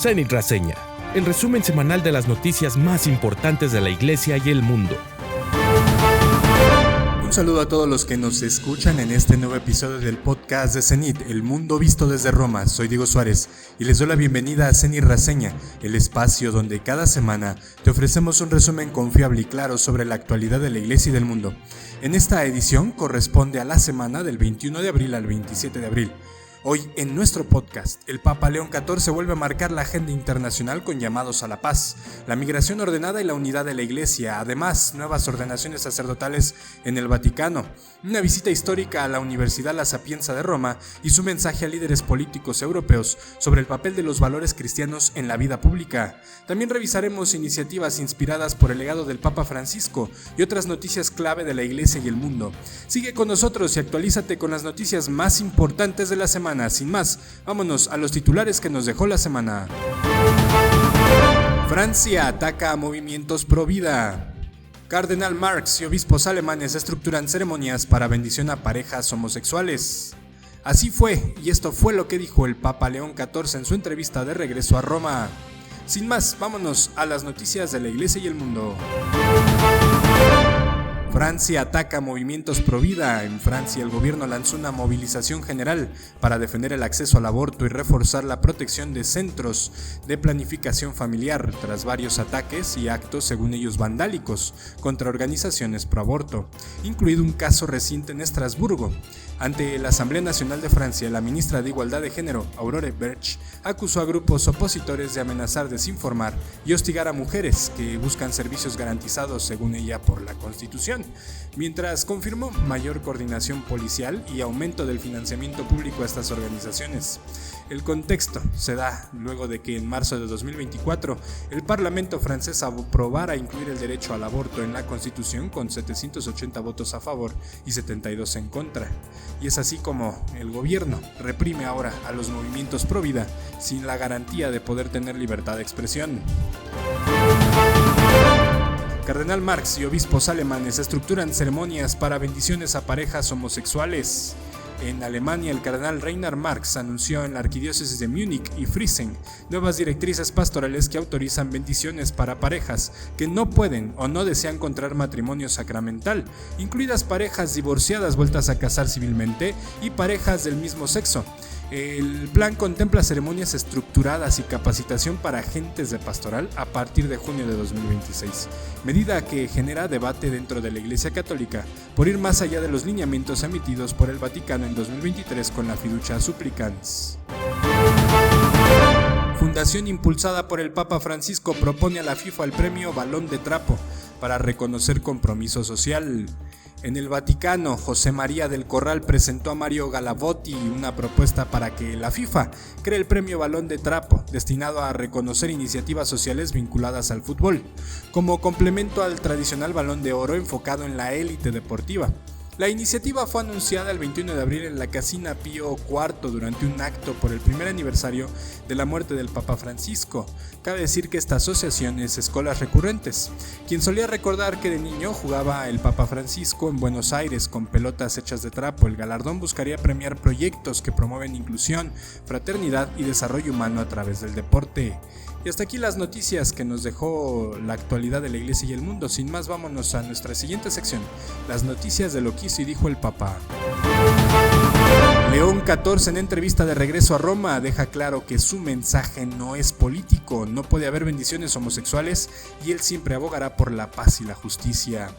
Zenit Reseña, el resumen semanal de las noticias más importantes de la Iglesia y el mundo. Un saludo a todos los que nos escuchan en este nuevo episodio del podcast de Zenit, el mundo visto desde Roma. Soy Diego Suárez y les doy la bienvenida a Zenit Reseña, el espacio donde cada semana te ofrecemos un resumen confiable y claro sobre la actualidad de la Iglesia y del mundo. En esta edición corresponde a la semana del 21 de abril al 27 de abril. Hoy, en nuestro podcast, el Papa León XIV vuelve a marcar la agenda internacional con llamados a la paz, la migración ordenada y la unidad de la Iglesia, además, nuevas ordenaciones sacerdotales en el Vaticano, una visita histórica a la Universidad La Sapienza de Roma y su mensaje a líderes políticos europeos sobre el papel de los valores cristianos en la vida pública. También revisaremos iniciativas inspiradas por el legado del Papa Francisco y otras noticias clave de la Iglesia y el mundo. Sigue con nosotros y actualízate con las noticias más importantes de la semana. Sin más, vámonos a los titulares que nos dejó la semana. Francia ataca a movimientos pro vida. Cardenal Marx y obispos alemanes estructuran ceremonias para bendición a parejas homosexuales. Así fue, y esto fue lo que dijo el Papa León XIV en su entrevista de regreso a Roma. Sin más, vámonos a las noticias de la Iglesia y el mundo. Francia ataca movimientos pro vida. En Francia, el gobierno lanzó una movilización general para defender el acceso al aborto y reforzar la protección de centros de planificación familiar tras varios ataques y actos, según ellos, vandálicos contra organizaciones pro aborto, incluido un caso reciente en Estrasburgo. Ante la Asamblea Nacional de Francia, la ministra de Igualdad de Género, Aurore Berger, acusó a grupos opositores de amenazar, desinformar y hostigar a mujeres que buscan servicios garantizados, según ella, por la Constitución, mientras confirmó mayor coordinación policial y aumento del financiamiento público a estas organizaciones. El contexto se da luego de que en marzo de 2024 el Parlamento francés aprobara incluir el derecho al aborto en la Constitución con 780 votos a favor y 72 en contra. Y es así como el gobierno reprime ahora a los movimientos pro vida sin la garantía de poder tener libertad de expresión. Cardenal Marx y obispos alemanes estructuran ceremonias para bendiciones a parejas homosexuales. En Alemania, el cardenal Reinhard Marx anunció en la arquidiócesis de Múnich y Friesen nuevas directrices pastorales que autorizan bendiciones para parejas que no pueden o no desean contraer matrimonio sacramental, incluidas parejas divorciadas vueltas a casar civilmente y parejas del mismo sexo. El plan contempla ceremonias estructuradas y capacitación para agentes de pastoral a partir de junio de 2026, medida que genera debate dentro de la Iglesia Católica por ir más allá de los lineamientos emitidos por el Vaticano en 2023 con la Fiducia Supplicans. Fundación impulsada por el Papa Francisco propone a la FIFA el premio Balón de Trapo para reconocer compromiso social. En el Vaticano, José María del Corral presentó a Mario Galavotti una propuesta para que la FIFA cree el premio Balón de Trapo, destinado a reconocer iniciativas sociales vinculadas al fútbol, como complemento al tradicional Balón de Oro enfocado en la élite deportiva. La iniciativa fue anunciada el 21 de abril en la Casina Pío IV durante un acto por el primer aniversario de la muerte del Papa Francisco. Cabe decir que esta asociación es Escolas Recurrentes, quien solía recordar que de niño jugaba el Papa Francisco en Buenos Aires con pelotas hechas de trapo. El galardón buscaría premiar proyectos que promueven inclusión, fraternidad y desarrollo humano a través del deporte. Y hasta aquí las noticias que nos dejó la actualidad de la Iglesia y el mundo. Sin más, vámonos a nuestra siguiente sección, las noticias de lo que hizo y dijo el Papa. León XIV, en entrevista de regreso a Roma, deja claro que su mensaje no es político, no puede haber bendiciones homosexuales y él siempre abogará por la paz y la justicia.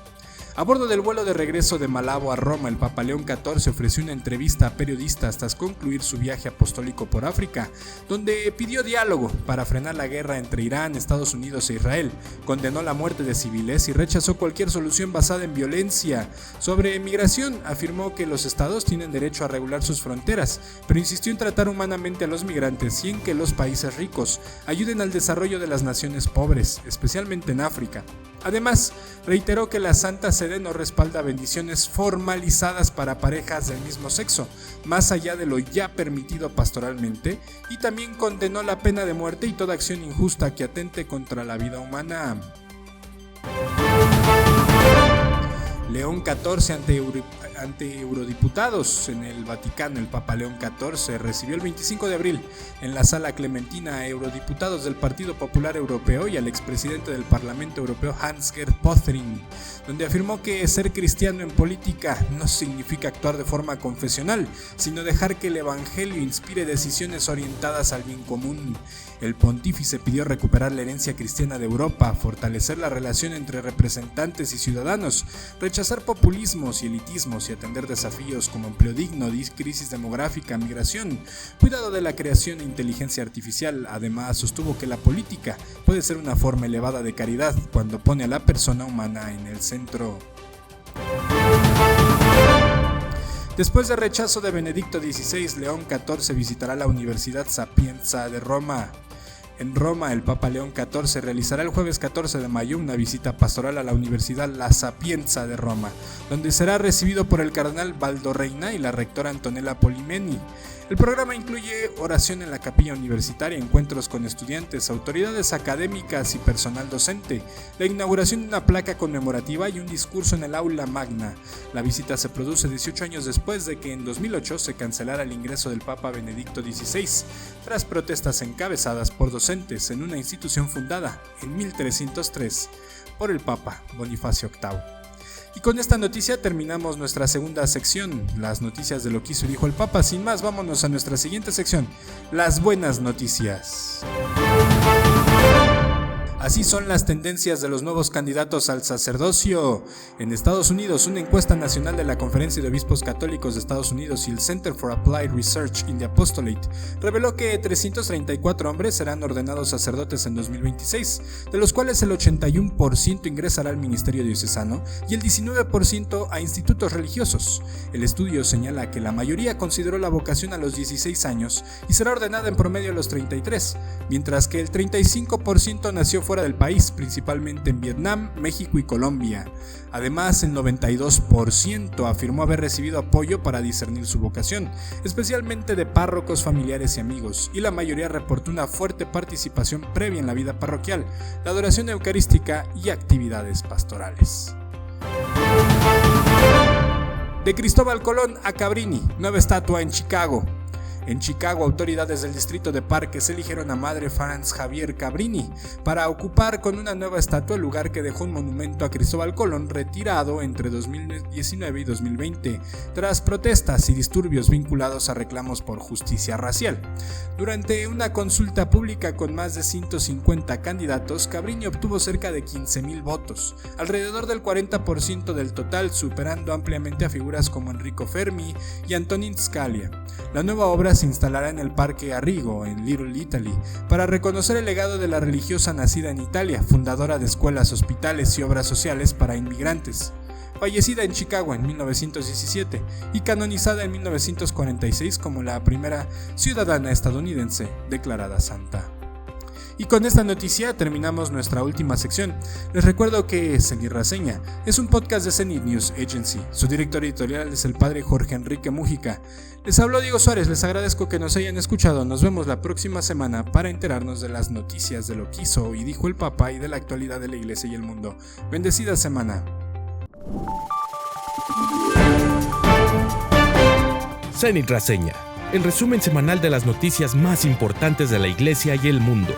A bordo del vuelo de regreso de Malabo a Roma, el Papa León XIV ofreció una entrevista a periodistas tras concluir su viaje apostólico por África, donde pidió diálogo para frenar la guerra entre Irán, Estados Unidos e Israel, condenó la muerte de civiles y rechazó cualquier solución basada en violencia. Sobre migración, afirmó que los estados tienen derecho a regular sus fronteras, pero insistió en tratar humanamente a los migrantes y en que los países ricos ayuden al desarrollo de las naciones pobres, especialmente en África. Además, reiteró que la Santa Sede no respalda bendiciones formalizadas para parejas del mismo sexo, más allá de lo ya permitido pastoralmente, y también condenó la pena de muerte y toda acción injusta que atente contra la vida humana. León XIV ante eurodiputados en el Vaticano. El Papa León XIV recibió el 25 de abril en la Sala Clementina a eurodiputados del Partido Popular Europeo y al expresidente del Parlamento Europeo Hans-Gert Pöttering, donde afirmó que ser cristiano en política no significa actuar de forma confesional, sino dejar que el evangelio inspire decisiones orientadas al bien común. El pontífice pidió recuperar la herencia cristiana de Europa, fortalecer la relación entre representantes y ciudadanos, rechazar populismos y elitismos y atender desafíos como empleo digno, crisis demográfica, migración, cuidado de la creación e inteligencia artificial. Además, sostuvo que la política puede ser una forma elevada de caridad cuando pone a la persona humana en el centro. Después del rechazo de Benedicto XVI, León XIV visitará la Universidad Sapienza de Roma. En Roma, el Papa León XIV realizará el jueves 14 de mayo una visita pastoral a la Universidad La Sapienza de Roma, donde será recibido por el cardenal Baldo Reina y la rectora Antonella Polimeni. El programa incluye oración en la capilla universitaria, encuentros con estudiantes, autoridades académicas y personal docente, la inauguración de una placa conmemorativa y un discurso en el aula magna. La visita se produce 18 años después de que en 2008 se cancelara el ingreso del Papa Benedicto XVI, tras protestas encabezadas por docentes en una institución fundada en 1303 por el Papa Bonifacio VIII. Y con esta noticia terminamos nuestra segunda sección, las noticias de lo que hizo y dijo el Papa. Sin más, vámonos a nuestra siguiente sección, las buenas noticias. Así son las tendencias de los nuevos candidatos al sacerdocio. En Estados Unidos, una encuesta nacional de la Conferencia de Obispos Católicos de Estados Unidos y el Center for Applied Research in the Apostolate reveló que 334 hombres serán ordenados sacerdotes en 2026, de los cuales el 81% ingresará al ministerio diocesano y el 19% a institutos religiosos. El estudio señala que la mayoría consideró la vocación a los 16 años y será ordenada en promedio a los 33, mientras que el 35% nació fuera del país, principalmente en Vietnam, México y Colombia. Además, el 92% afirmó haber recibido apoyo para discernir su vocación, especialmente de párrocos, familiares y amigos, y la mayoría reportó una fuerte participación previa en la vida parroquial, la adoración eucarística y actividades pastorales. De Cristóbal Colón a Cabrini, nueva estatua en Chicago. En Chicago, autoridades del distrito de Parques eligieron a Madre Franz Javier Cabrini para ocupar con una nueva estatua el lugar que dejó un monumento a Cristóbal Colón retirado entre 2019 y 2020, tras protestas y disturbios vinculados a reclamos por justicia racial. Durante una consulta pública con más de 150 candidatos, Cabrini obtuvo cerca de 15,000 votos, alrededor del 40% del total, superando ampliamente a figuras como Enrico Fermi y Antonín Scalia. La nueva obra se instalará en el Parque Arrigo, en Little Italy, para reconocer el legado de la religiosa nacida en Italia, fundadora de escuelas, hospitales y obras sociales para inmigrantes. Fallecida en Chicago en 1917 y canonizada en 1946 como la primera ciudadana estadounidense declarada santa. Y con esta noticia terminamos nuestra última sección. Les recuerdo que Zenit Reseña es un podcast de Zenit News Agency. Su director editorial es el padre Jorge Enrique Mújica. Les habló Diego Suárez, les agradezco que nos hayan escuchado. Nos vemos la próxima semana para enterarnos de las noticias de lo que hizo y dijo el Papa y de la actualidad de la Iglesia y el mundo. Bendecida semana. Zenit Reseña, el resumen semanal de las noticias más importantes de la Iglesia y el mundo.